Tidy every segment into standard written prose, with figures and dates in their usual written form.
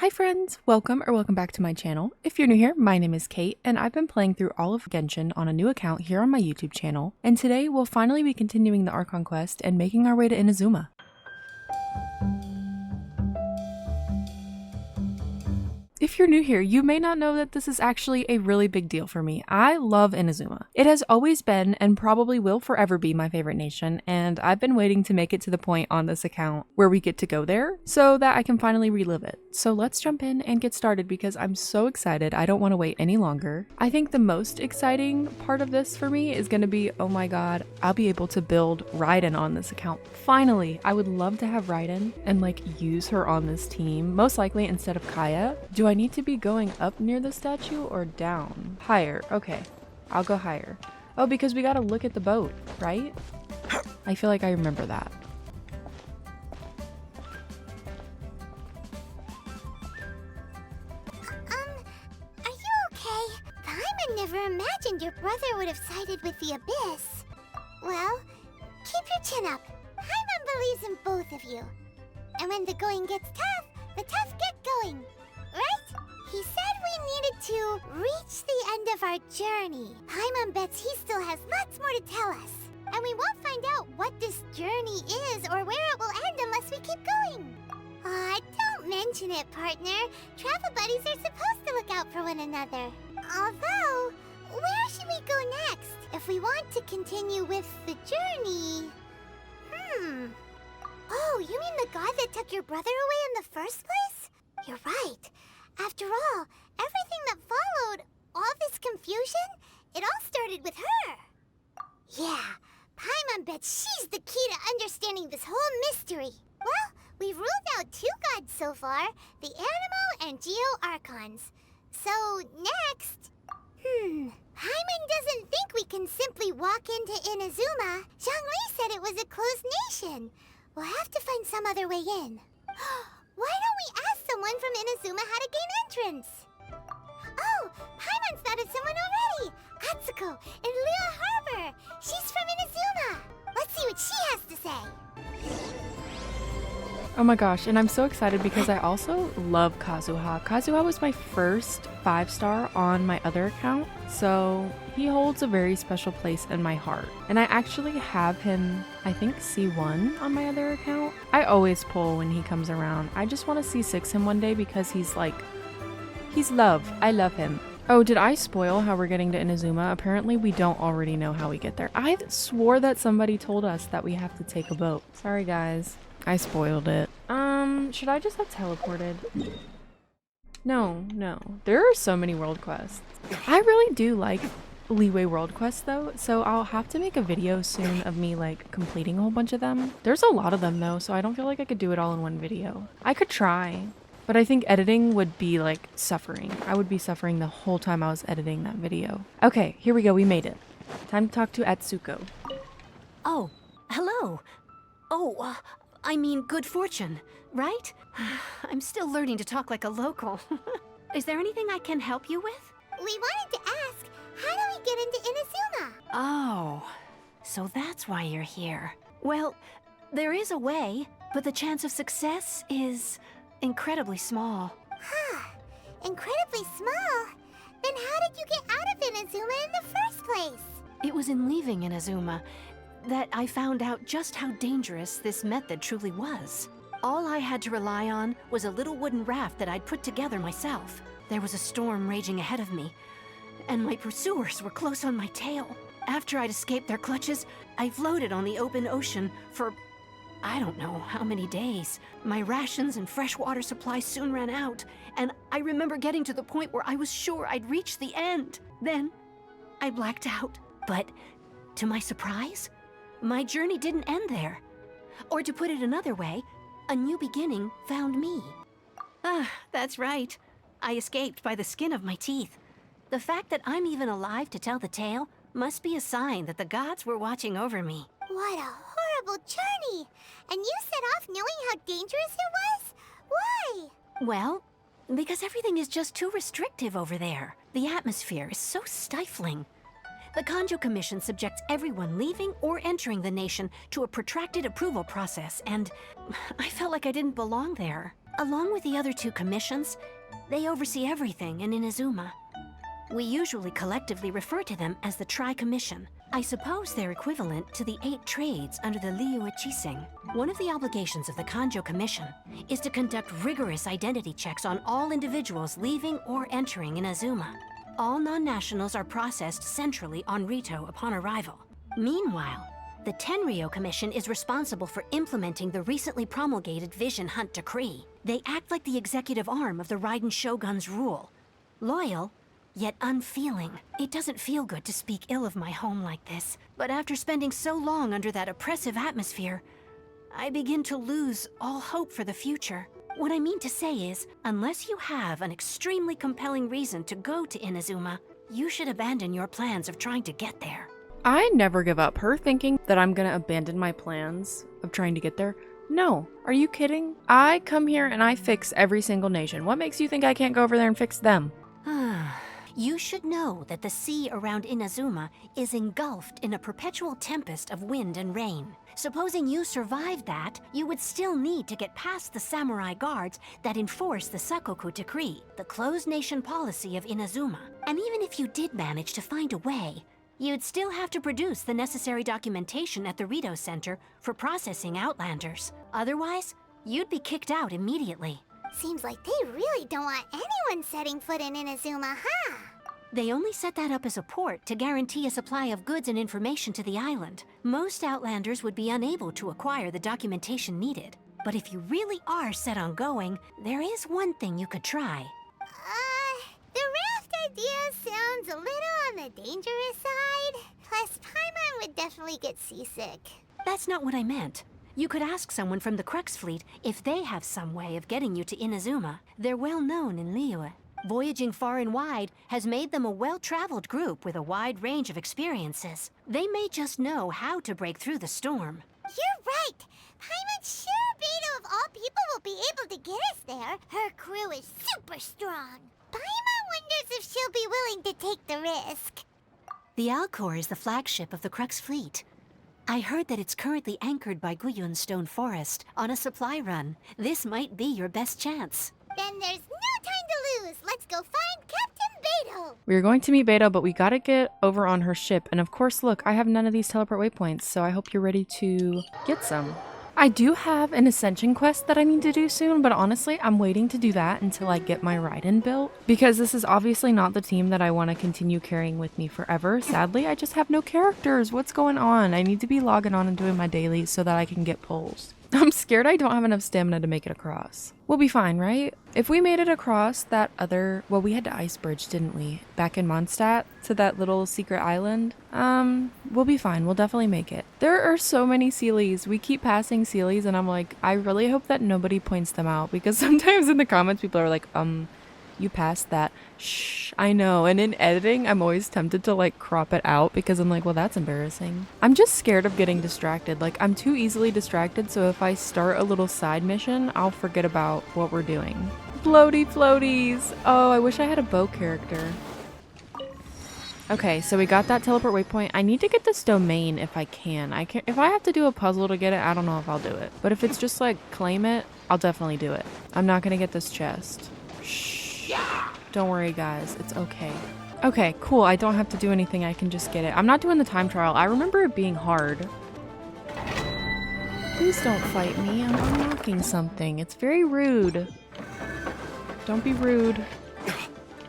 Hi friends! Welcome back to my channel. If you're new here, my name is Kate, and I've been playing through all of Genshin on a new account here on my YouTube channel, and today we'll finally be continuing the Archon quest and making our way to Inazuma. If you're new here, you may not know that this is actually a really big deal for me. I love Inazuma. It has always been and probably will forever be my favorite nation, and I've been waiting to make it to the point on this account where we get to go there so that I can finally relive it. So let's jump in and get started because I'm so excited. I don't want to wait any longer. I think the most exciting part of this for me is going to be, oh my god, I'll be able to build Raiden on this account. Finally! I would love to have Raiden and use her on this team, most likely instead of Kaya. Do I need to be going up near the statue or down? Higher. Okay. I'll go higher. Oh, because we gotta look at the boat, right? I feel like I remember that. Are you okay? Paimon never imagined your brother would have sided with the Abyss. Well, keep your chin up. Paimon believes in both of you. And when the going gets tough, the tough get going. Right? He said we needed to reach the end of our journey. Paimon bets he still has lots more to tell us. And we won't find out what this journey is or where it will end unless we keep going. Aw, don't mention it, partner. Travel buddies are supposed to look out for one another. Although, where should we go next? If we want to continue with the journey... Oh, you mean the god that took your brother away in the first place? You're right. After all, everything that followed, all this confusion, it all started with her. Yeah, Paimon bets she's the key to understanding this whole mystery. Well, we've ruled out two gods so far, the Animo and Geo-Archons. So, next... Paimon doesn't think we can simply walk into Inazuma. Zhongli said it was a closed nation. We'll have to find some other way in. Why don't we ask someone from Inazuma how to gain entrance? Oh, Paimon's thought of someone already! Atsuko in Liyue Harbor! She's from Inazuma! Let's see what she has to say! Oh my gosh, and I'm so excited because I also love Kazuha. Kazuha was my first 5-star on my other account, so he holds a very special place in my heart. And I actually have him, I think, C1 on my other account. I always pull when he comes around. I just want to C6 him one day because he's love. I love him. Oh, did I spoil how we're getting to Inazuma? Apparently we don't already know how we get there. I swore that somebody told us that we have to take a boat. Sorry guys. I spoiled it. Should I just have teleported? No. There are so many world quests. I really do like liyue world quests though, so I'll have to make a video soon of me completing a whole bunch of them. There's a lot of them though, so I don't feel like I could do it all in one video. I could try, but I think editing would be suffering. I would be suffering the whole time I was editing that video. Okay, here we go, we made it. Time to talk to Atsuko. Oh, hello. Oh, I mean good fortune, right? I'm still learning to talk like a local. Is there anything I can help you with? We wanted to ask, how do we get into Inazuma? Oh, so that's why you're here. Well, there is a way, but the chance of success is incredibly small. Incredibly small? Then how did you get out of Inazuma in the first place? It was in leaving Inazuma that I found out just how dangerous this method truly was. All I had to rely on was a little wooden raft that I'd put together myself. There was a storm raging ahead of me, and my pursuers were close on my tail. After I'd escaped their clutches, I floated on the open ocean for I don't know how many days. My rations and freshwater supplies soon ran out, and I remember getting to the point where I was sure I'd reached the end. Then, I blacked out. But, to my surprise, my journey didn't end there. Or to put it another way, a new beginning found me. That's right. I escaped by the skin of my teeth. The fact that I'm even alive to tell the tale must be a sign that the gods were watching over me. What a horrible journey! And you set off knowing how dangerous it was? Why? Well, because everything is just too restrictive over there. The atmosphere is so stifling. The Kanjo Commission subjects everyone leaving or entering the nation to a protracted approval process, and I felt like I didn't belong there. Along with the other 2 commissions, they oversee everything in Inazuma. We usually collectively refer to them as the Tri-Commission. I suppose they're equivalent to the 8 trades under the liyue. One of the obligations of the Kanjo Commission is to conduct rigorous identity checks on all individuals leaving or entering Inazuma. All non-nationals are processed centrally on Rito upon arrival. Meanwhile, the Tenryo Commission is responsible for implementing the recently promulgated Vision Hunt Decree. They act like the executive arm of the Raiden Shogun's rule. Loyal, yet unfeeling. It doesn't feel good to speak ill of my home like this, but after spending so long under that oppressive atmosphere, I begin to lose all hope for the future. What I mean to say is, unless you have an extremely compelling reason to go to Inazuma, you should abandon your plans of trying to get there. I never give up. Her thinking that I'm gonna abandon my plans of trying to get there? No. Are you kidding? I come here and I fix every single nation. What makes you think I can't go over there and fix them? You should know that the sea around Inazuma is engulfed in a perpetual tempest of wind and rain. Supposing you survived that, you would still need to get past the samurai guards that enforce the Sakoku Decree, the closed nation policy of Inazuma. And even if you did manage to find a way, you'd still have to produce the necessary documentation at the Rito Center for processing Outlanders. Otherwise, you'd be kicked out immediately. Seems like they really don't want anyone setting foot in Inazuma, huh? They only set that up as a port to guarantee a supply of goods and information to the island. Most Outlanders would be unable to acquire the documentation needed. But if you really are set on going, there is one thing you could try. The raft idea sounds a little on the dangerous side. Plus, Paimon would definitely get seasick. That's not what I meant. You could ask someone from the Crux fleet if they have some way of getting you to Inazuma. They're well known in Liyue. Voyaging far and wide has made them a well-traveled group with a wide range of experiences. They may just know how to break through the storm. You're right. Paimon's sure Beto of all people will be able to get us there. Her crew is super strong. Paimon wonders if she'll be willing to take the risk. The Alcor is the flagship of the Crux fleet. I heard that it's currently anchored by Guyun Stone Forest on a supply run. This might be your best chance. Then there's no time to lose. Let's go find Captain Beto. We're going to meet Beto, but we gotta get over on her ship. And of course, look, I have none of these teleport waypoints, so I hope you're ready to get some. I do have an ascension quest that I need to do soon, but honestly, I'm waiting to do that until I get my Raiden built, because this is obviously not the team that I want to continue carrying with me forever. Sadly, I just have no characters. What's going on? I need to be logging on and doing my dailies so that I can get pulls. I'm scared I don't have enough stamina to make it across. We'll be fine, right? If we made it across that other... Well, we had to ice bridge, didn't we? Back in Mondstadt to that little secret island. We'll be fine. We'll definitely make it. There are so many Sealies. We keep passing Sealies and I'm like, I really hope that nobody points them out, because sometimes in the comments people are like, you passed that. Shh, I know. And in editing, I'm always tempted to like crop it out because I'm like, well, that's embarrassing. I'm just scared of getting distracted. Like, I'm too easily distracted. So if I start a little side mission, I'll forget about what we're doing. Floaty floaties. Oh, I wish I had a bow character. Okay, so we got that teleport waypoint. I need to get this domain if I can. If I have to do a puzzle to get it, I don't know if I'll do it. But if it's just like claim it, I'll definitely do it. I'm not gonna get this chest. Shh. Don't worry, guys. It's okay. Okay, cool. I don't have to do anything. I can just get it. I'm not doing the time trial. I remember it being hard. Please don't fight me. I'm unlocking something. It's very rude. Don't be rude.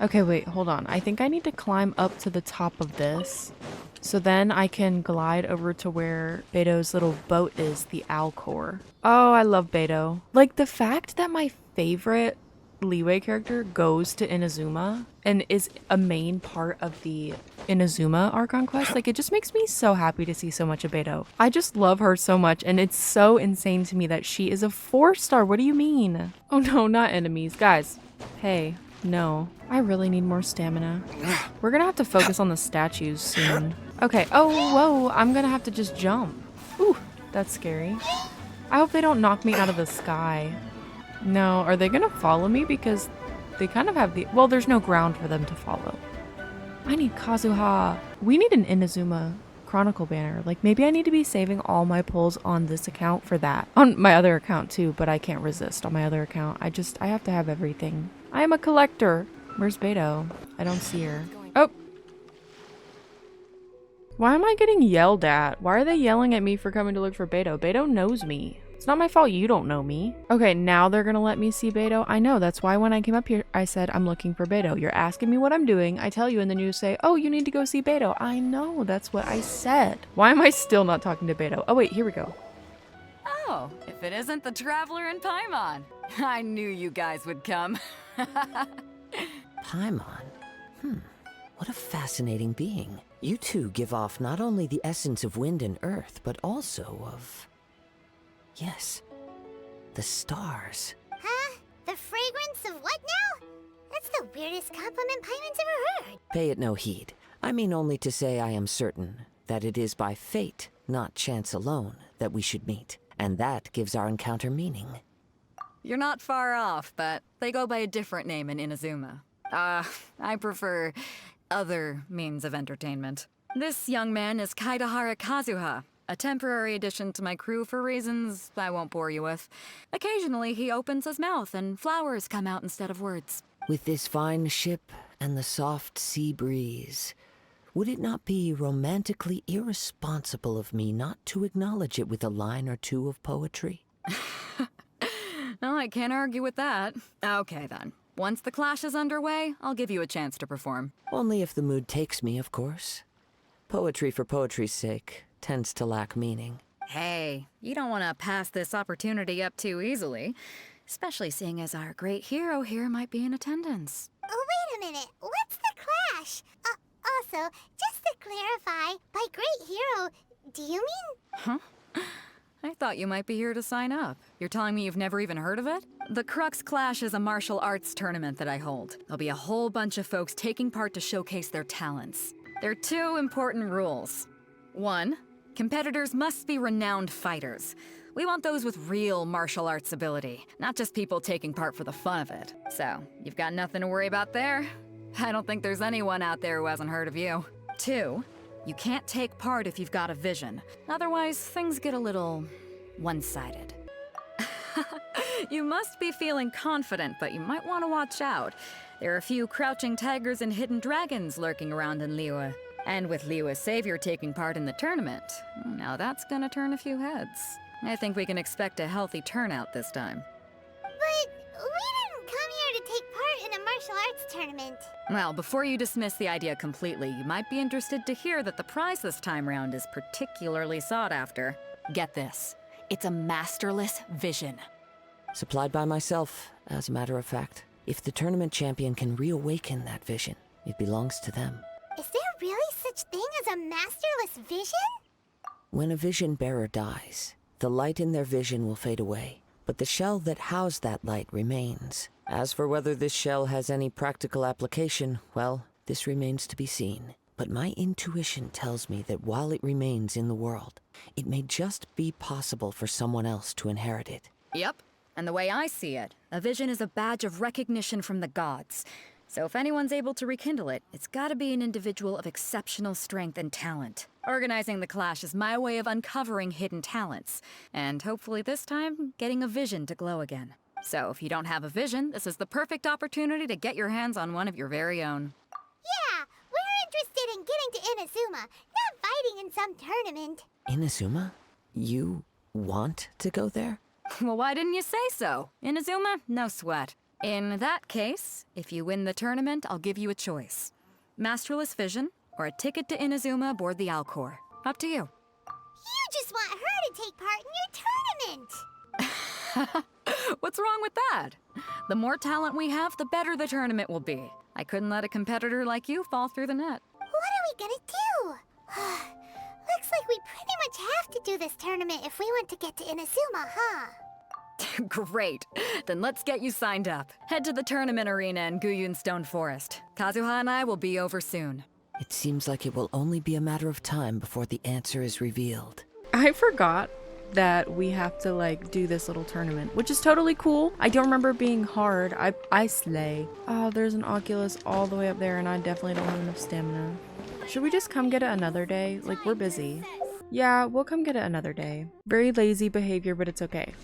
Okay, wait. Hold on. I think I need to climb up to the top of this. So then I can glide over to where Beto's little boat is, the Alcor. Oh, I love Beto. Like, the fact that my favorite liyue character goes to Inazuma and is a main part of the Inazuma Archon quest, like, it just makes me so happy to see so much of Beto. I just love her so much, and it's so insane to me that she is a 4-star. What do you mean? Oh no, not enemies. Guys, hey, no. I really need more stamina. We're gonna have to focus on the statues soon. Okay, oh, whoa, I'm gonna have to just jump. Ooh, that's scary. I hope they don't knock me out of the sky. No, are they gonna follow me? Because they kind of have the... Well, there's no ground for them to follow. I need Kazuha. We need an Inazuma Chronicle banner. Like, maybe I need to be saving all my pulls on this account for that. On my other account too, but I can't resist on my other account. I have to have everything. I am a collector. Where's Beto? I don't see her. Oh! Why am I getting yelled at? Why are they yelling at me for coming to look for Beto? Beto knows me. It's not my fault you don't know me. Okay, now they're gonna let me see Beto. I know, that's why when I came up here, I said I'm looking for Beto. You're asking me what I'm doing. I tell you, and then you say, oh, you need to go see Beto. I know, that's what I said. Why am I still not talking to Beto? Oh wait, here we go. Oh, if it isn't the Traveler and Paimon. I knew you guys would come. Paimon? What a fascinating being. You two give off not only the essence of wind and earth, but also of... yes, the stars. Huh? The fragrance of what now? That's the weirdest compliment Paimon's ever heard. Pay it no heed. I mean only to say I am certain that it is by fate, not chance alone, that we should meet. And that gives our encounter meaning. You're not far off, but they go by a different name in Inazuma. I prefer other means of entertainment. This young man is Kazuha, a temporary addition to my crew for reasons I won't bore you with. Occasionally, he opens his mouth and flowers come out instead of words. With this fine ship and the soft sea breeze, would it not be romantically irresponsible of me not to acknowledge it with a line or two of poetry? Well, I can't argue with that. Okay, then. Once the clash is underway, I'll give you a chance to perform. Only if the mood takes me, of course. Poetry for poetry's sake tends to lack meaning. Hey, you don't want to pass this opportunity up too easily, especially seeing as our great hero here might be in attendance. Oh, wait a minute. What's the clash? Also, just to clarify, by great hero, do you mean... Huh? I thought you might be here to sign up. You're telling me you've never even heard of it? The Crux Clash is a martial arts tournament that I hold. There'll be a whole bunch of folks taking part to showcase their talents. There are 2 important rules. 1, competitors must be renowned fighters. We want those with real martial arts ability, not just people taking part for the fun of it. So, you've got nothing to worry about there. I don't think there's anyone out there who hasn't heard of you. 2, you can't take part if you've got a vision. Otherwise, things get a little one-sided. You must be feeling confident, but you might want to watch out. There are a few crouching tigers and hidden dragons lurking around in Liyue. And with Liyue's savior taking part in the tournament, now that's gonna turn a few heads. I think we can expect a healthy turnout this time. But we didn't come here to take part in a martial arts tournament. Well, before you dismiss the idea completely, you might be interested to hear that the prize this time round is particularly sought after. Get this. It's a masterless vision. Supplied by myself, as a matter of fact. If the tournament champion can reawaken that vision, it belongs to them. Is there really such thing as a masterless vision? When a vision bearer dies, the light in their vision will fade away, but the shell that housed that light remains. As for whether this shell has any practical application, well, this remains to be seen. But my intuition tells me that while it remains in the world, it may just be possible for someone else to inherit it. Yep. And the way I see it, a vision is a badge of recognition from the gods. So if anyone's able to rekindle it, it's gotta be an individual of exceptional strength and talent. Organizing the clash is my way of uncovering hidden talents, and hopefully this time, getting a vision to glow again. So if you don't have a vision, this is the perfect opportunity to get your hands on one of your very own. Yeah, we're interested in getting to Inazuma, not fighting in some tournament. Inazuma? You want to go there? Well, why didn't you say so? Inazuma? No sweat. In that case, if you win the tournament, I'll give you a choice. Masterless Vision, or a ticket to Inazuma aboard the Alcor. Up to you. You just want her to take part in your tournament! What's wrong with that? The more talent we have, the better the tournament will be. I couldn't let a competitor like you fall through the net. What are we gonna do? Looks like we pretty much have to do this tournament if we want to get to Inazuma, huh? Great. Then let's get you signed up. Head to the tournament arena in Guyun Stone Forest. Kazuha and I will be over soon. It seems like it will only be a matter of time before the answer is revealed. I forgot that we have to like do this little tournament, which is totally cool. I don't remember it being hard. I slay. Oh, there's an Oculus all the way up there and I definitely don't have enough stamina. Should we just come get it another day? Like, we're busy. Yeah, we'll come get it another day. Very lazy behavior, but it's okay.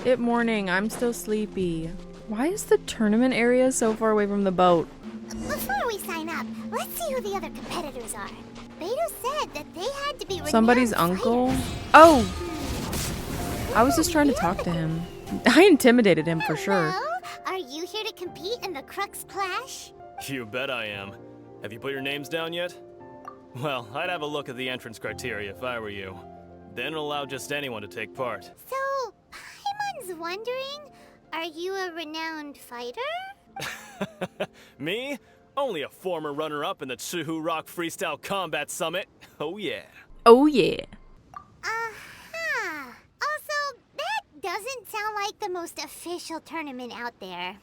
It morning, I'm still sleepy. Why is the tournament area so far away from the boat? Before we sign up, let's see who the other competitors are. Beto said that they had to be renowned Somebody's uncle? fighters. Oh! I was just trying to talk to him. I intimidated him for sure. Hello? Are you here to compete in the Crux Clash? You bet I am. Have you put your names down yet? Well, I'd have a look at the entrance criteria if I were you. Then allow just anyone to take part. So, Paimon's wondering, are you a renowned fighter? Me? Only a former runner-up in the Chuhu Rock Freestyle Combat Summit. Oh yeah. Oh yeah. Aha! Also, that doesn't sound like the most official tournament out there.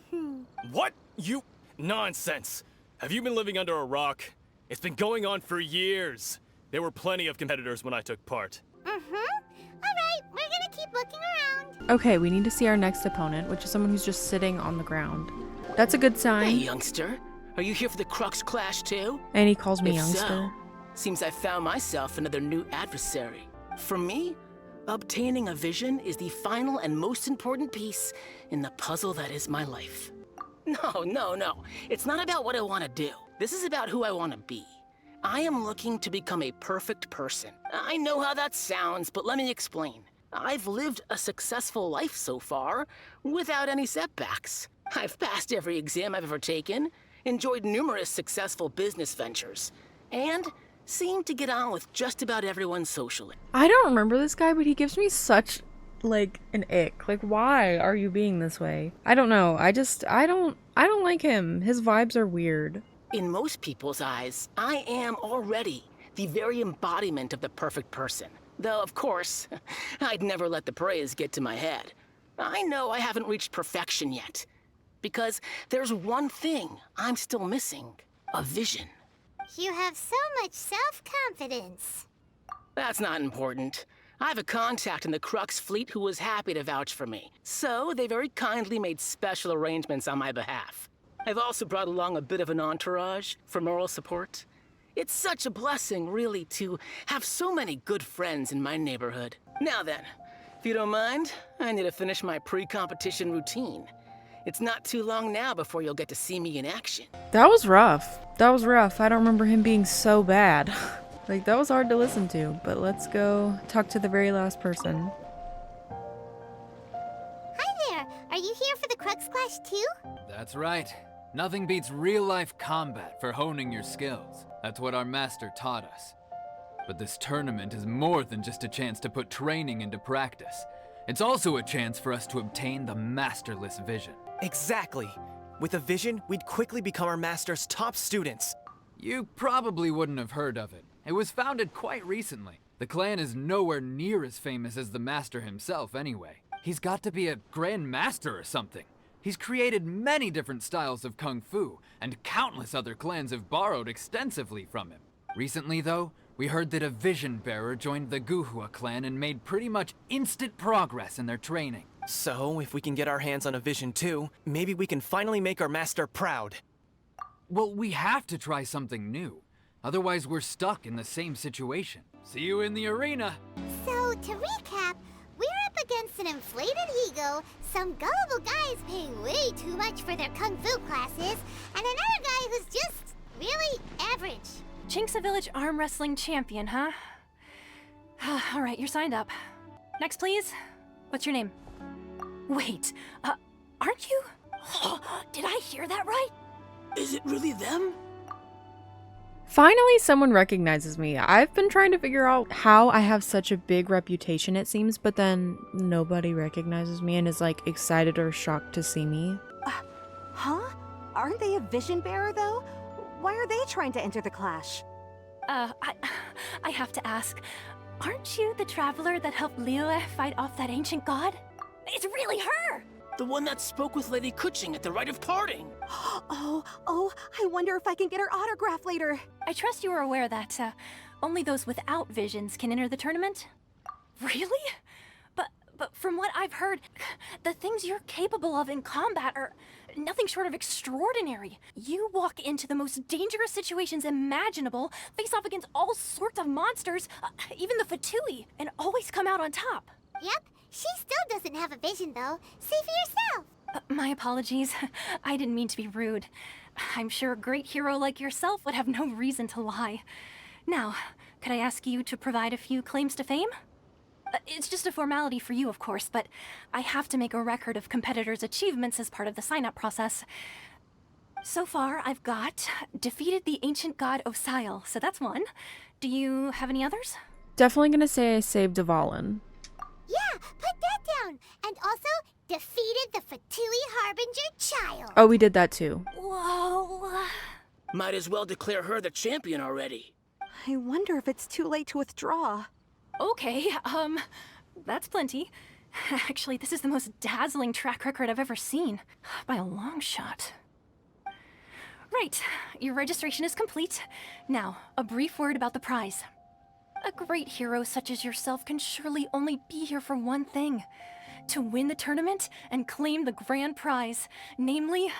What? You... Nonsense. Have you been living under a rock? It's been going on for years. There were plenty of competitors when I took part. Alright, we're gonna keep looking around. Okay, we need to see our next opponent, which is someone who's just sitting on the ground. That's a good Hey, sign. youngster. Are you here for the Crux Clash too? And he calls me If youngster. so, seems I found myself another new adversary. For me, obtaining a vision is the final and most important piece in the puzzle that is my life. No. It's not about what I want to do. This is about who I want to be. I am looking to become a perfect person. I know how that sounds, but let me explain. I've lived a successful life so far, without any setbacks. I've passed every exam I've ever taken, enjoyed numerous successful business ventures, and seem to get on with just about everyone socially. I don't remember this guy, but he gives me such, like, an ick. Like, why are you being this way? I don't know. I don't like him. His vibes are weird. In most people's eyes, I am already the very embodiment of the perfect person. Though, of course, I'd never let the praise get to my head. I know I haven't reached perfection yet, because there's one thing I'm still missing: a vision. You have so much self-confidence. That's not important. I have a contact in the Crux fleet who was happy to vouch for me, so they very kindly made special arrangements on my behalf. I've also brought along a bit of an entourage for moral support. It's such a blessing, really, to have so many good friends in my neighborhood. Now then, if you don't mind, I need to finish my pre-competition routine. It's not too long now before you'll get to see me in action. That was rough. I don't remember him being so bad. Like, that was hard to listen to. But let's go talk to the very last person. Hi there. Are you here for the Crux Clash too? That's right. Nothing beats real-life combat for honing your skills. That's what our master taught us. But this tournament is more than just a chance to put training into practice. It's also a chance for us to obtain the masterless vision. Exactly. With a vision, we'd quickly become our master's top students. You probably wouldn't have heard of it. It was founded quite recently. The clan is nowhere near as famous as the master himself anyway. He's got to be a grand master or something. He's created many different styles of kung fu, and countless other clans have borrowed extensively from him. Recently, though, we heard that a vision bearer joined the Guhua clan and made pretty much instant progress in their training. So, if we can get our hands on a vision too, maybe we can finally make our master proud. Well, we have to try something new. Otherwise, we're stuck in the same situation. See you in the arena! So, to recap, we're up against an inflated ego, some gullible guys paying way too much for their kung fu classes, and another guy who's just really average. Chink's a village arm wrestling champion, huh? All right, you're signed up. Next, please. What's your name? Wait, aren't you? Did I hear that right? Is it really them? Finally, someone recognizes me. I've been trying to figure out how I have such a big reputation, it seems, but then nobody recognizes me and is like excited or shocked to see me. Huh? Aren't they a vision bearer, though? Why are they trying to enter the clash? I have to ask, aren't you the traveler that helped liyue fight off that ancient god? It's really her! The one that spoke with Lady Kuching at the rite of parting. Oh, I wonder if I can get her autograph later. I trust you are aware that only those without visions can enter the tournament? Really? but from what I've heard, the things you're capable of in combat are nothing short of extraordinary. You walk into the most dangerous situations imaginable, face off against all sorts of monsters, even the Fatui, and always come out on top. Yep, she still doesn't have a vision though. See for yourself. My apologies. I didn't mean to be rude. I'm sure a great hero like yourself would have no reason to lie. Now, could I ask you to provide a few claims to fame? It's just a formality for you, of course, but I have to make a record of competitors' achievements as part of the sign-up process. So far, I've got defeated the ancient god Osile, so that's one. Do you have any others? Definitely gonna say I saved Dvalin. Yeah, put that down. And also, defeated the Fatui Harbinger child. Oh, we did that too. Whoa. Might as well declare her the champion already. I wonder if it's too late to withdraw. Okay, that's plenty. Actually, this is the most dazzling track record I've ever seen. By a long shot. Right, your registration is complete. Now, a brief word about the prize. A great hero such as yourself can surely only be here for one thing. To win the tournament and claim the grand prize, namely,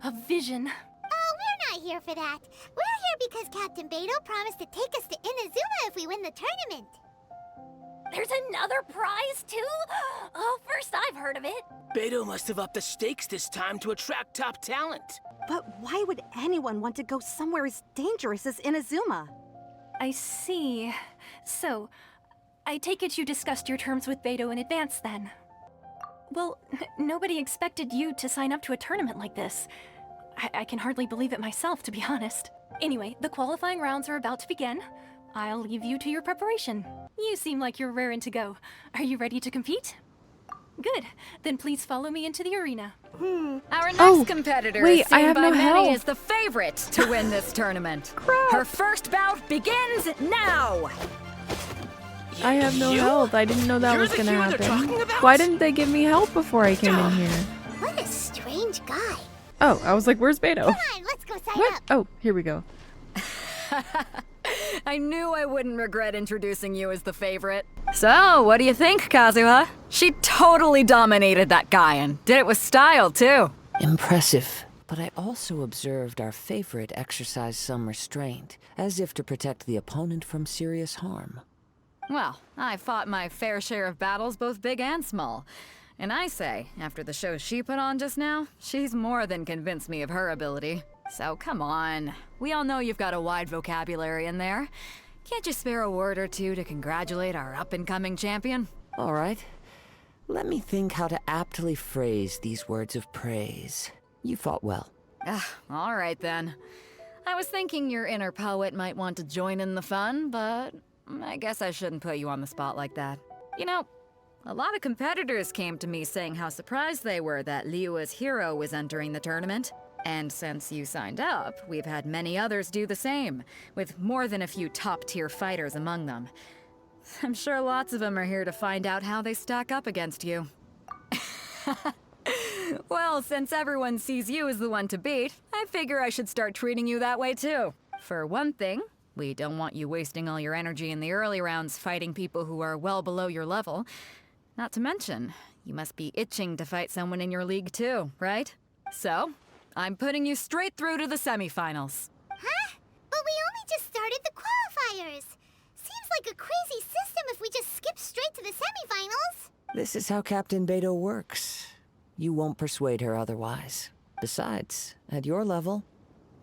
a vision. Oh, we're not here for that. We're here because Captain Beidou promised to take us to Inazuma if we win the tournament. There's another prize, too? Oh, first I've heard of it. Beidou must have upped the stakes this time to attract top talent. But why would anyone want to go somewhere as dangerous as Inazuma? I see. So, I take it you discussed your terms with Beidou in advance, then? Well, nobody expected you to sign up to a tournament like this. I can hardly believe it myself, to be honest. Anyway, the qualifying rounds are about to begin. I'll leave you to your preparation. You seem like you're raring to go. Are you ready to compete? Good. Then please follow me into the arena. Our next competitor wait, is I seen have by no many health. as the favorite to win this tournament. Her first bout begins now! I have no health. I didn't know that You're was the gonna hero they're happen. talking about? Why didn't they give me help before I came in here? What a strange guy. Oh, I was like, where's Beidou? Come on, let's go sign What? up. Oh, here we go. I knew I wouldn't regret introducing you as the favorite. So, what do you think, Kazuha? She totally dominated that guy and did it with style, too. Impressive. But I also observed our favorite exercise some restraint, as if to protect the opponent from serious harm. Well, I fought my fair share of battles, both big and small. And I say, after the show she put on just now, she's more than convinced me of her ability. So come on. We all know you've got a wide vocabulary in there. Can't you spare a word or two to congratulate our up-and-coming champion? All right. Let me think how to aptly phrase these words of praise. You fought well. All right then. I was thinking your inner poet might want to join in the fun, but I guess I shouldn't put you on the spot like that. You know, a lot of competitors came to me saying how surprised they were that Liyue's hero was entering the tournament. And since you signed up, we've had many others do the same, with more than a few top-tier fighters among them. I'm sure lots of them are here to find out how they stack up against you. Well, since everyone sees you as the one to beat, I figure I should start treating you that way too. For one thing, we don't want you wasting all your energy in the early rounds fighting people who are well below your level. Not to mention, you must be itching to fight someone in your league too, right? So, I'm putting you straight through to the semifinals. Huh? But we only just started the qualifiers. Seems like a crazy system if we just skip straight to the semifinals. This is how Captain Beidou works. You won't persuade her otherwise. Besides, at your level,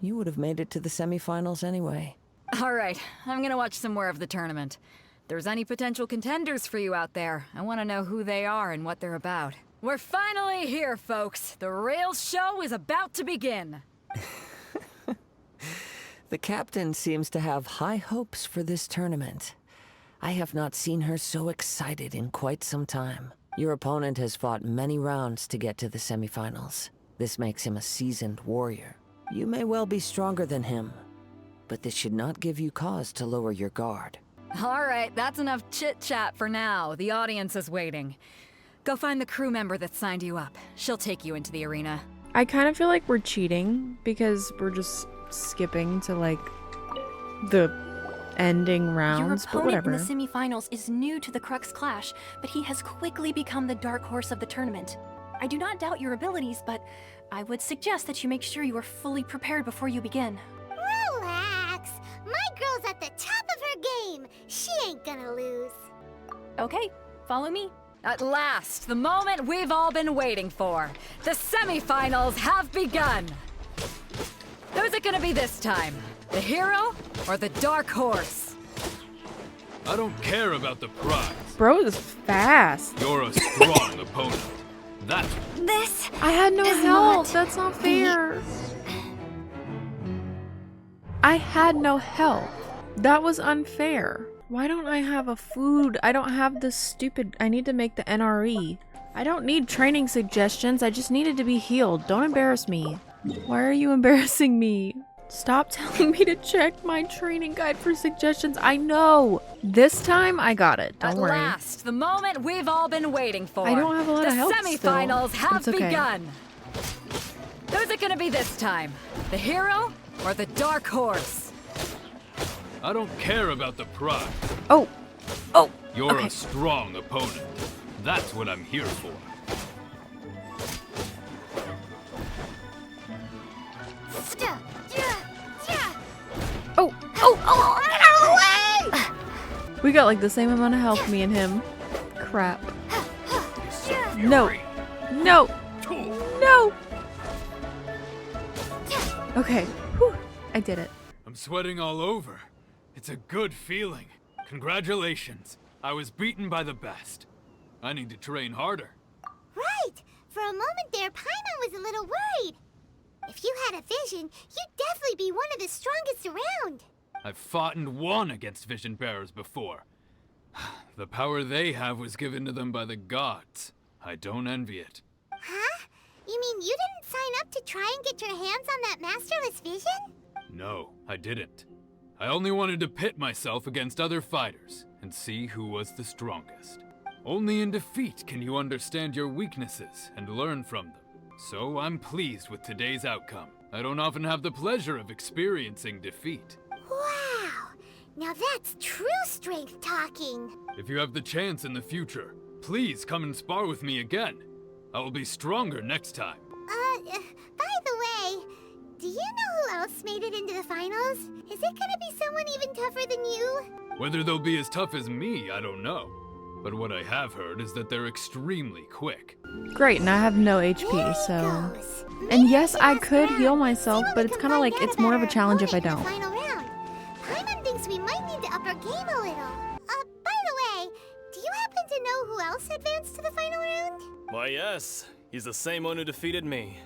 you would have made it to the semifinals anyway. All right, I'm gonna watch some more of the tournament. If there's any potential contenders for you out there, I want to know who they are and what they're about. We're finally here, folks. The real show is about to begin. The captain seems to have high hopes for this tournament. I have not seen her so excited in quite some time. Your opponent has fought many rounds to get to the semifinals. This makes him a seasoned warrior. You may well be stronger than him, but this should not give you cause to lower your guard. All right, that's enough chit-chat for now. The audience is waiting. Go find the crew member that signed you up. She'll take you into the arena. I kind of feel like we're cheating because we're just skipping to like the ending Your rounds, but opponent in whatever. the semifinals is new to the Crux Clash, but he has quickly become the dark horse of the tournament. I do not doubt your abilities, but I would suggest that you make sure you are fully prepared before you begin. Relax. My girl's at the top of her game. She ain't gonna lose. Okay, follow me. At last, the moment we've all been waiting for. The semifinals have begun. Who's it gonna be this time? The hero or the dark horse? I don't care about the prize. Bro is fast. You're a strong opponent. That's This I had no is health. not That's not fair. I had no health. That was unfair. Why don't I have a food? I don't have the stupid... I need to make the NRE. I don't need training suggestions. I just needed to be healed. Don't embarrass me. Why are you embarrassing me? Stop telling me to check my training guide for suggestions. I know. This time, I got it. Don't worry. At last, the moment we've all been waiting for. I don't have a lot of health The semifinals still. have It's okay. begun. Who's it gonna be this time? The hero or the dark horse? I don't care about the prize. Oh. Oh. You're Okay. a strong opponent. That's what I'm here for. Oh. Oh. Get out of the way! We got like the same amount of health, me and him. Crap. No. No. No. Okay. Whew. I did it. I'm sweating all over. It's a good feeling. Congratulations. I was beaten by the best. I need to train harder. Right. For a moment there, Paimon was a little worried. If you had a vision, you'd definitely be one of the strongest around. I've fought and won against vision bearers before. The power they have was given to them by the gods. I don't envy it. Huh? You mean you didn't sign up to try and get your hands on that masterless vision? No, I didn't. I only wanted to pit myself against other fighters and see who was the strongest. Only in defeat can you understand your weaknesses and learn from them. So I'm pleased with today's outcome. I don't often have the pleasure of experiencing defeat. Wow. Now that's true strength talking. If you have the chance in the future, please come and spar with me again. I will be stronger next time. By the way, do you know who else made it into the finals? Is it gonna be someone even tougher than you? Whether they'll be as tough as me, I don't know. But what I have heard is that they're extremely quick. Great, and I have no HP, so... And yes, I could heal myself, but it's kind of like it's more of a challenge if I don't. Final round. Paimon thinks we might need to up our game a little. By the way, do you happen to know who else advanced to the final round? Why, yes. He's the same one who defeated me.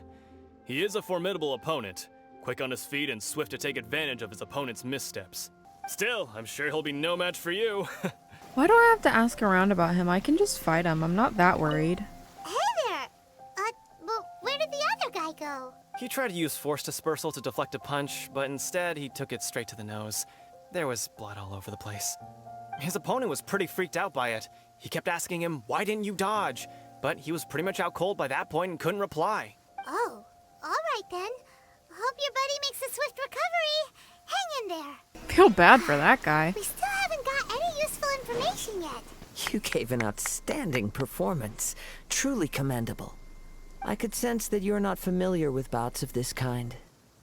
He is a formidable opponent, quick on his feet and swift to take advantage of his opponent's missteps. Still, I'm sure he'll be no match for you. Why do I have to ask around about him? I can just fight him. I'm not that worried. Hey there! Well, where did the other guy go? He tried to use force dispersal to deflect a punch, but instead he took it straight to the nose. There was blood all over the place. His opponent was pretty freaked out by it. He kept asking him, "Why didn't you dodge?" But he was pretty much out cold by that point and couldn't reply. Oh, alright then. Hope your buddy makes a swift recovery. Hang in there. Feel bad for that guy. We still haven't got any useful information yet. You gave an outstanding performance. Truly commendable. I could sense that you're not familiar with bouts of this kind,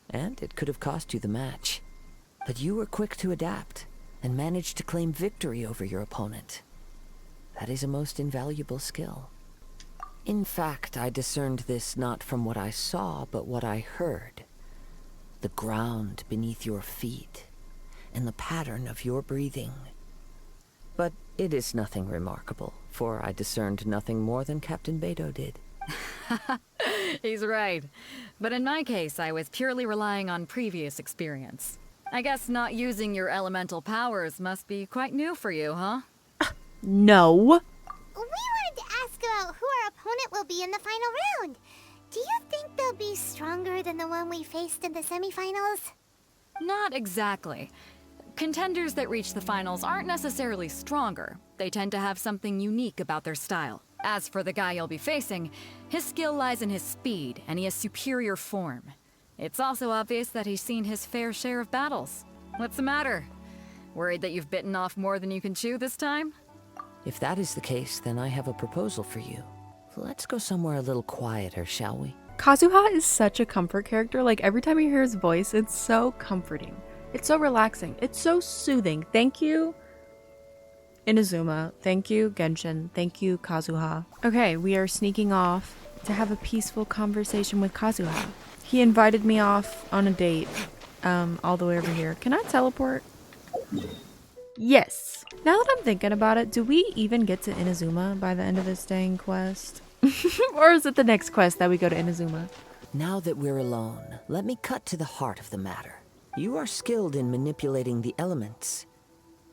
and it could have cost you the match. But you were quick to adapt, and managed to claim victory over your opponent. That is a most invaluable skill. In fact, I discerned this not from what I saw, but what I heard. The ground beneath your feet, and the pattern of your breathing. But it is nothing remarkable, for I discerned nothing more than Captain Beto did. He's right. But in my case, I was purely relying on previous experience. I guess not using your elemental powers must be quite new for you, huh? No. We wanted to ask about who our opponent will be in the final round. Do you think they'll be stronger than the one we faced in the semifinals? Not exactly. Contenders that reach the finals aren't necessarily stronger. They tend to have something unique about their style. As for the guy you'll be facing, his skill lies in his speed, and he has superior form. It's also obvious that he's seen his fair share of battles. What's the matter? Worried that you've bitten off more than you can chew this time? If that is the case, then I have a proposal for you. Let's go somewhere a little quieter, shall we? Kazuha is such a comfort character. Like, every time you hear his voice, it's so comforting. It's so relaxing. It's so soothing. Thank you, Inazuma. Thank you, Genshin. Thank you, Kazuha. Okay, we are sneaking off to have a peaceful conversation with Kazuha. He invited me off on a date, all the way over here. Can I teleport? Yes. Now that I'm thinking about it, do we even get to Inazuma by the end of this dang quest? Or is it the next quest that we go to Inazuma? Now that we're alone, let me cut to the heart of the matter. You are skilled in manipulating the elements.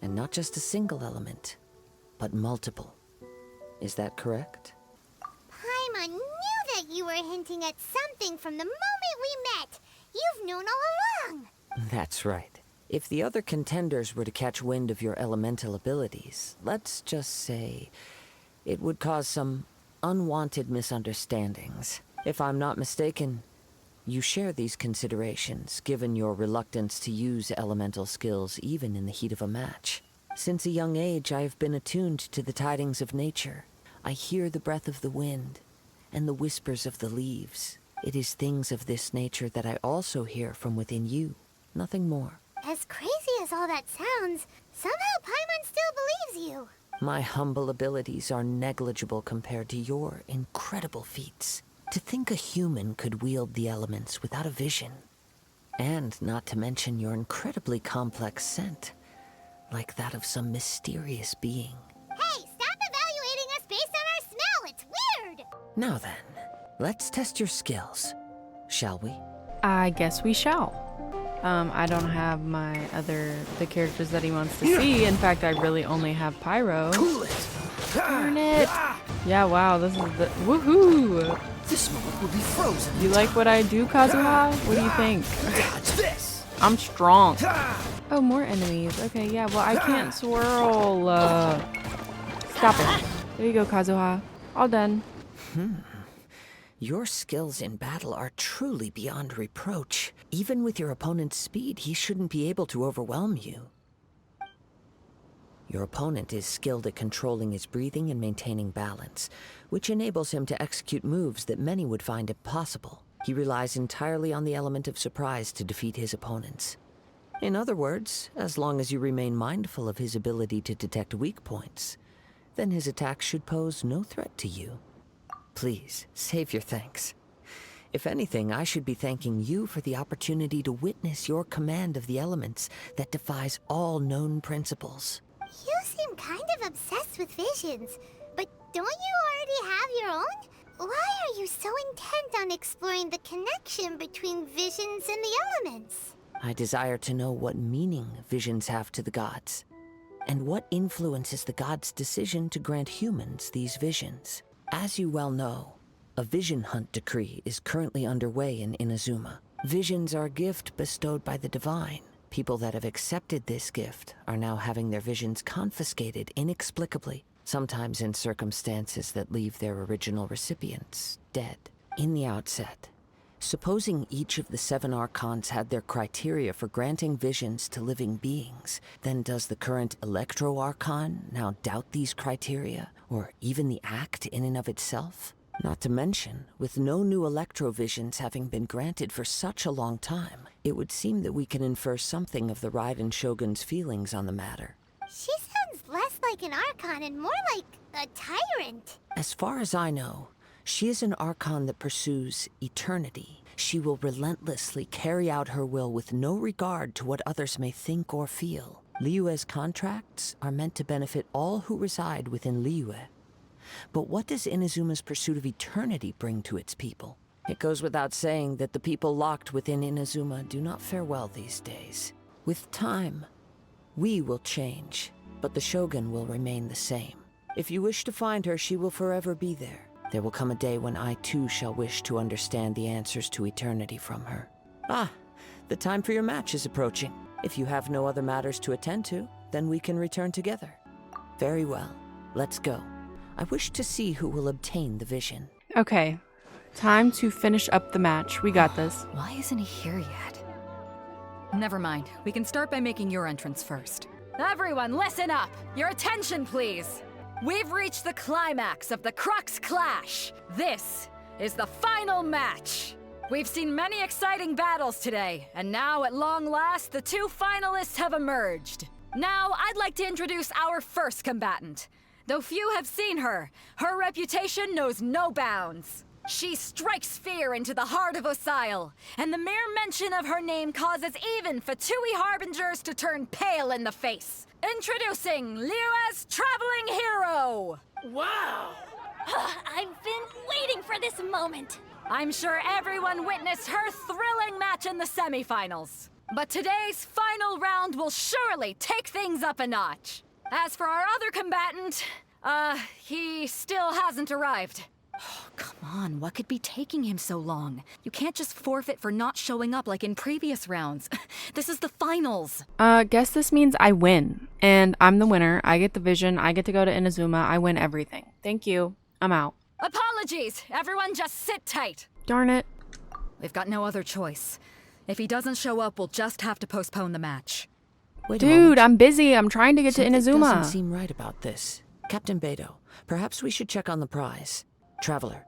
And not just a single element, but multiple. Is that correct? Paimon knew that you were hinting at something from the moment we met. You've known all along. That's right. If the other contenders were to catch wind of your elemental abilities, let's just say it would cause some unwanted misunderstandings. If I'm not mistaken, you share these considerations, given your reluctance to use elemental skills even in the heat of a match. Since a young age, I have been attuned to the tidings of nature. I hear the breath of the wind and the whispers of the leaves. It is things of this nature that I also hear from within you, nothing more. As crazy as all that sounds, somehow Paimon still believes you. My humble abilities are negligible compared to your incredible feats. To think a human could wield the elements without a vision. And not to mention your incredibly complex scent, like that of some mysterious being. Hey, stop evaluating us based on our smell! It's weird! Now then, let's test your skills, shall we? I guess we shall. I don't have the characters that he wants to see. In fact, I really only have Pyro. Cool it! Darn it! Yeah, wow, this is the woohoo! This moment will be frozen. You like what I do, Kazuha? What do you think? Dodge this! I'm strong. Oh, more enemies. Okay, yeah, well, I can't swirl. Stop it. There you go, Kazuha. All done. Your skills in battle are truly beyond reproach. Even with your opponent's speed, he shouldn't be able to overwhelm you. Your opponent is skilled at controlling his breathing and maintaining balance, which enables him to execute moves that many would find impossible. He relies entirely on the element of surprise to defeat his opponents. In other words, as long as you remain mindful of his ability to detect weak points, then his attacks should pose no threat to you. Please, save your thanks. If anything, I should be thanking you for the opportunity to witness your command of the elements that defies all known principles. You seem kind of obsessed with visions, but don't you already have your own? Why are you so intent on exploring the connection between visions and the elements? I desire to know what meaning visions have to the gods, and what influences the gods' decision to grant humans these visions. As you well know, a vision hunt decree is currently underway in Inazuma. Visions are a gift bestowed by the divine. People that have accepted this gift are now having their visions confiscated inexplicably, sometimes in circumstances that leave their original recipients dead. In the outset, supposing each of the 7 archons had their criteria for granting visions to living beings, then does the current Electro-Archon now doubt these criteria, or even the act in and of itself? Not to mention, with no new Electro-visions having been granted for such a long time, it would seem that we can infer something of the Raiden Shogun's feelings on the matter. She sounds less like an Archon and more like a tyrant. As far as I know, she is an Archon that pursues eternity. She will relentlessly carry out her will with no regard to what others may think or feel. Liyue's contracts are meant to benefit all who reside within Liyue. But what does Inazuma's pursuit of eternity bring to its people? It goes without saying that the people locked within Inazuma do not fare well these days. With time, we will change, but the Shogun will remain the same. If you wish to find her, she will forever be there. There will come a day when I too shall wish to understand the answers to eternity from her. Ah, the time for your match is approaching. If you have no other matters to attend to, then we can return together. Very well, let's go. I wish to see who will obtain the vision. Okay, time to finish up the match. We got this. Why isn't he here yet? Never mind. We can start by making your entrance first. Everyone, listen up! Your attention, please! We've reached the climax of the Crux clash! This is the final match! We've seen many exciting battles today, and now, at long last, the two finalists have emerged. Now, I'd like to introduce our first combatant. Though few have seen her, her reputation knows no bounds. She strikes fear into the heart of Osile, and the mere mention of her name causes even Fatui Harbingers to turn pale in the face. Introducing Liyue's traveling hero! Wow! I've been waiting for this moment. I'm sure everyone witnessed her thrilling match in the semifinals. But today's final round will surely take things up a notch. As for our other combatant, he still hasn't arrived. Oh, come on, what could be taking him so long? You can't just forfeit for not showing up like in previous rounds. This is the finals. Guess this means I win. And I'm the winner. I get the vision. I get to go to Inazuma. I win everything. Thank you. I'm out. Apologies! Everyone just sit tight. Darn it. We've got no other choice. If he doesn't show up, we'll just have to postpone the match. Wait a moment. Dude, I'm busy. I'm trying to get to Something Inazuma. doesn't seem right about this. Captain Beto, perhaps we should check on the prize. Traveler,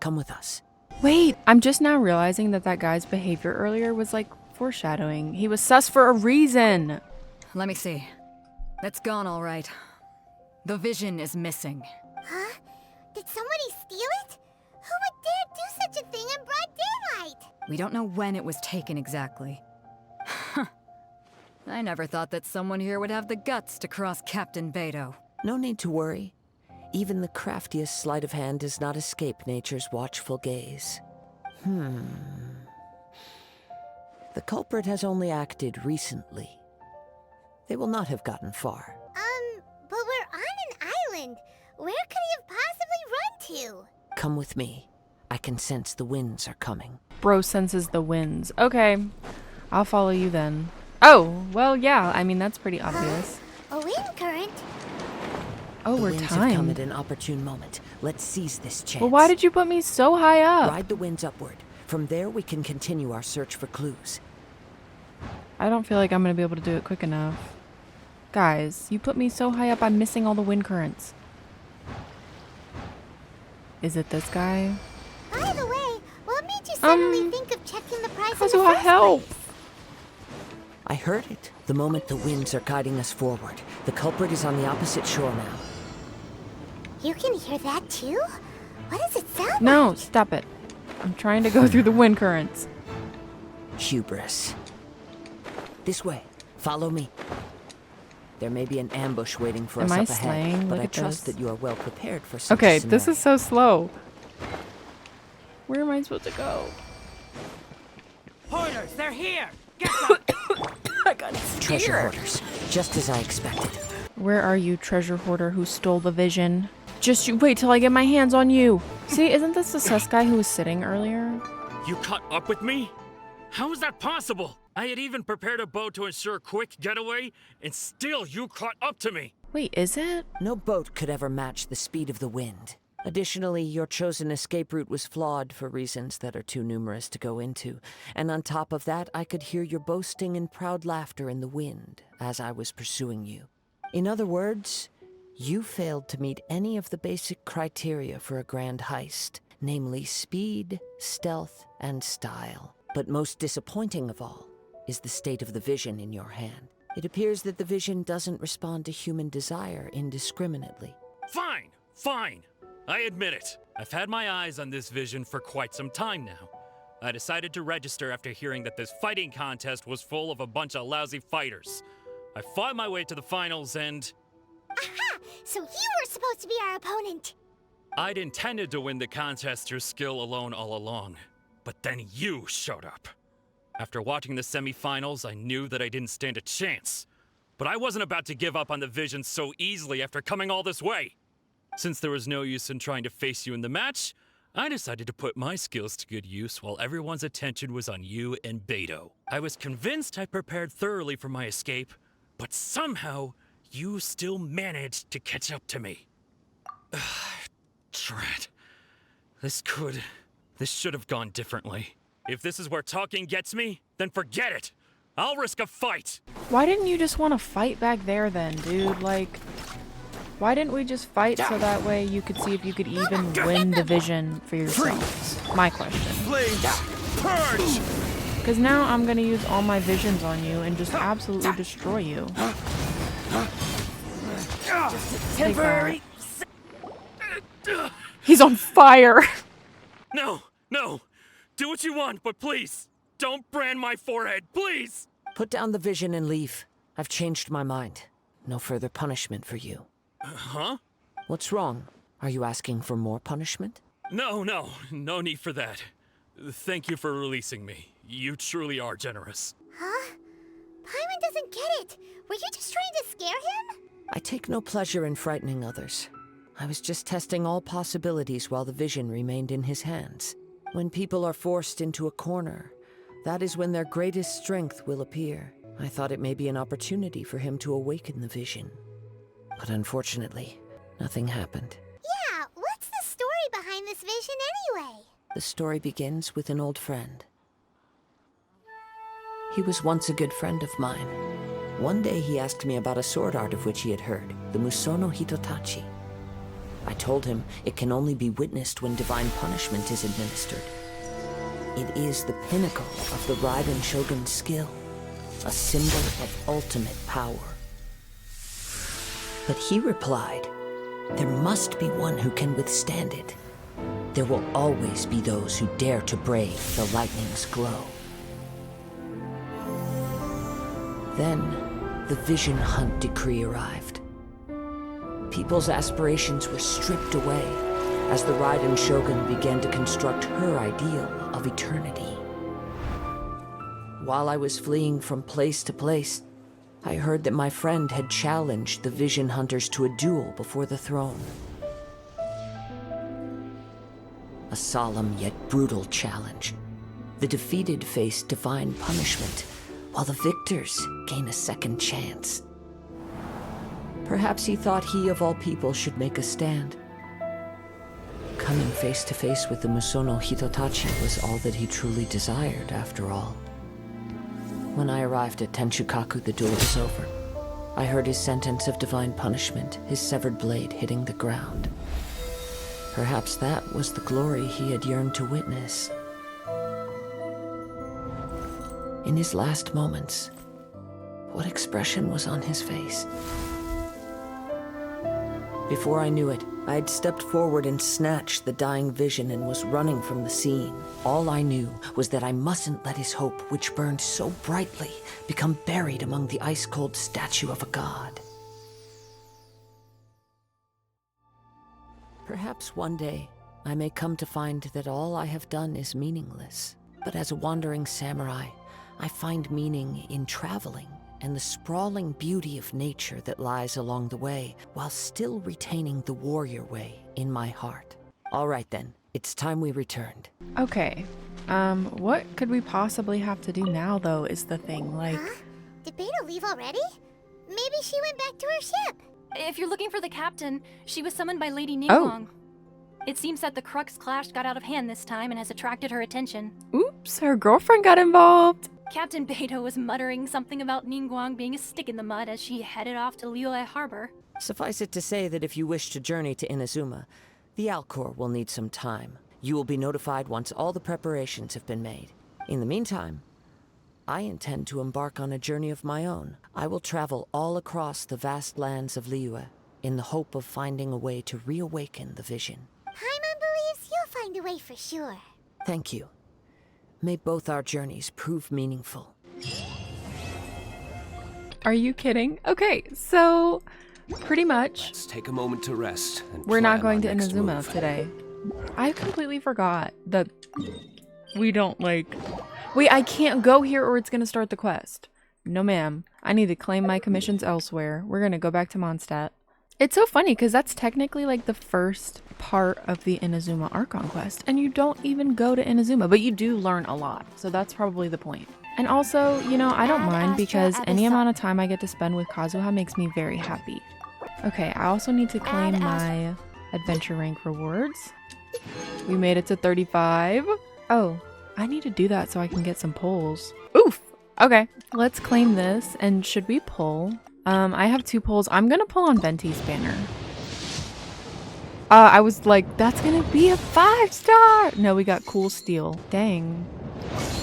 come with us. Wait, I'm just now realizing that guy's behavior earlier was like foreshadowing. He was sus for a reason. Let me see. It's gone all right. The vision is missing. Huh? Did somebody steal it? Who would dare do such a thing in broad daylight? We don't know when it was taken exactly. I never thought that someone here would have the guts to cross Captain Beto. No need to worry. Even the craftiest sleight of hand does not escape nature's watchful gaze. The culprit has only acted recently. They will not have gotten far. But we're on an island. Where could he have possibly run to? Come with me. I can sense the winds are coming. Bro senses the winds. Okay, I'll follow you then. Oh, well, yeah, I mean, that's pretty obvious. A wind current? Oh, The we're winds have come timed. at an opportune moment. Let's seize this chance. Well, why did you put me so high up? Ride the winds upward. From there, we can continue our search for clues. I don't feel like I'm gonna be able to do it quick enough. Guys, you put me so high up, I'm missing all the wind currents. Is it this guy? By the way, what made you suddenly think of checking the price in the Kazuha, first help! place? I heard it. The moment the winds are guiding us forward. The culprit is on the opposite shore now. You can hear that too? What does it sound No, like? stop it. I'm trying to go through the wind currents. Hubris. This way. Follow me. There may be an ambush waiting for Am us I up ahead, slaying? but Look I at trust this. that you are well prepared for such Okay, a this scenario. is so slow. Where am I supposed to go? Hoarders, they're here! Get I got Treasure scared. hoarders, just as I expected. Where are you, treasure hoarder who stole the vision? Just you wait till I get my hands on you. See, isn't this the sus guy who was sitting earlier? You caught up with me? How is that possible? I had even prepared a boat to ensure a quick getaway, and still you caught up to me. Wait, is it? No boat could ever match the speed of the wind. Additionally, your chosen escape route was flawed for reasons that are too numerous to go into. And on top of that, I could hear your boasting and proud laughter in the wind as I was pursuing you. In other words, you failed to meet any of the basic criteria for a grand heist, namely speed, stealth, and style. But most disappointing of all is the state of the vision in your hand. It appears that the vision doesn't respond to human desire indiscriminately. Fine, fine. I admit it. I've had my eyes on this vision for quite some time now. I decided to register after hearing that this fighting contest was full of a bunch of lousy fighters. I fought my way to the finals and Aha! So you were supposed to be our opponent. I'd intended to win the contest through skill alone all along. But then you showed up. After watching the semifinals, I knew that I didn't stand a chance. But I wasn't about to give up on the vision so easily after coming all this way. Since there was no use in trying to face you in the match, I decided to put my skills to good use while everyone's attention was on you and Beto. I was convinced I prepared thoroughly for my escape, but somehow you still managed to catch up to me. Drat. This should have gone differently. If this is where talking gets me, then forget it. I'll risk a fight! Why didn't you just want to fight back there then, dude? Like, why didn't we just fight so that way you could see if you could even win the vision for yourself? My question. Flames, purge! Because now I'm going to use all my visions on you and just absolutely destroy you. Temporary. He's on fire! No, no! Do what you want, but please, don't brand my forehead, please! Put down the vision and leave. I've changed my mind. No further punishment for you. Huh? What's wrong? Are you asking for more punishment? No need for that. Thank you for releasing me. You truly are generous. Huh? Paimon doesn't get it. Were you just trying to scare him? I take no pleasure in frightening others. I was just testing all possibilities while the vision remained in his hands. When people are forced into a corner, that is when their greatest strength will appear. I thought it may be an opportunity for him to awaken the vision. But unfortunately, nothing happened. Yeah, what's the story behind this vision anyway? The story begins with an old friend. He was once a good friend of mine. One day he asked me about a sword art of which he had heard, the Musono Hitotachi. I told him it can only be witnessed when divine punishment is administered. It is the pinnacle of the Raiden Shogun's skill, a symbol of ultimate power. But he replied, there must be one who can withstand it. There will always be those who dare to brave the lightning's glow. Then, the Vision Hunt decree arrived. People's aspirations were stripped away as the Raiden Shogun began to construct her ideal of eternity. While I was fleeing from place to place, I heard that my friend had challenged the Vision Hunters to a duel before the throne. A solemn yet brutal challenge. The defeated face divine punishment, while the victors gain a second chance. Perhaps he thought he of all people should make a stand. Coming face to face with the Musono Hitotachi was all that he truly desired, after all. When I arrived at Tenshukaku, the duel was over. I heard his sentence of divine punishment, his severed blade hitting the ground. Perhaps that was the glory he had yearned to witness. In his last moments, what expression was on his face? Before I knew it, I had stepped forward and snatched the dying vision and was running from the scene. All I knew was that I mustn't let his hope, which burned so brightly, become buried among the ice-cold statue of a god. Perhaps one day, I may come to find that all I have done is meaningless. But as a wandering samurai, I find meaning in traveling and the sprawling beauty of nature that lies along the way, while still retaining the warrior way in my heart. All right then, it's time we returned. Okay, what could we possibly have to do now, though, is the thing, like... Huh? Did Beta leave already? Maybe she went back to her ship. If you're looking for the captain, she was summoned by Lady Ningguang. It seems that the Crux clash got out of hand this time and has attracted her attention. Oops, her girlfriend got involved. Captain Beto was muttering something about Ningguang being a stick in the mud as she headed off to liyue Harbor. Suffice it to say that if you wish to journey to Inazuma, the Alcor will need some time. You will be notified once all the preparations have been made. In the meantime, I intend to embark on a journey of my own. I will travel all across the vast lands of Liyue in the hope of finding a way to reawaken the vision. Paimon believes you'll find a way for sure. Thank you. May both our journeys prove meaningful. Are you kidding? Okay, so pretty much Let's take a moment to rest. And we're not going to plan our next Inazuma move. today. I completely forgot that we don't Wait, I can't go here or it's gonna start the quest. No ma'am, I need to claim my commissions elsewhere. We're gonna go back to Mondstadt. It's so funny because that's technically like the first part of the Inazuma Archon quest, and you don't even go to Inazuma, but you do learn a lot, so that's probably the point. And also, you know, I don't mind because any amount of time I get to spend with Kazuha makes me very happy. Okay, I also need to claim my adventure rank rewards. We made it to 35. Oh, I need to do that so I can get some pulls. Oof! Okay, let's claim this. And should we pull? I have 2 pulls. I'm gonna pull on Venti's banner. I was like, that's gonna be a 5-star! No, we got cool steel. Dang.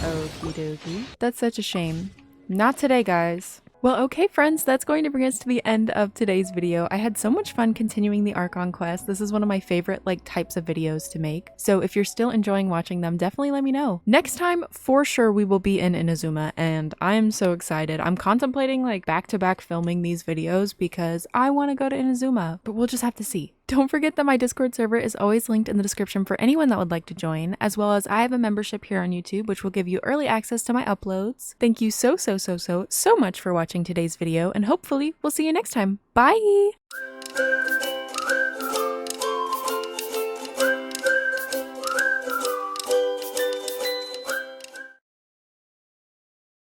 Okie dokie. That's such a shame. Not today, guys. Well, okay, friends, that's going to bring us to the end of today's video. I had so much fun continuing the Archon quest. This is one of my favorite, types of videos to make. So if you're still enjoying watching them, definitely let me know. Next time, for sure, we will be in Inazuma, and I am so excited. I'm contemplating, back-to-back filming these videos because I want to go to Inazuma, but we'll just have to see. Don't forget that my Discord server is always linked in the description for anyone that would like to join, as well as I have a membership here on YouTube, which will give you early access to my uploads. Thank you so much for watching today's video, and hopefully we'll see you next time. Bye!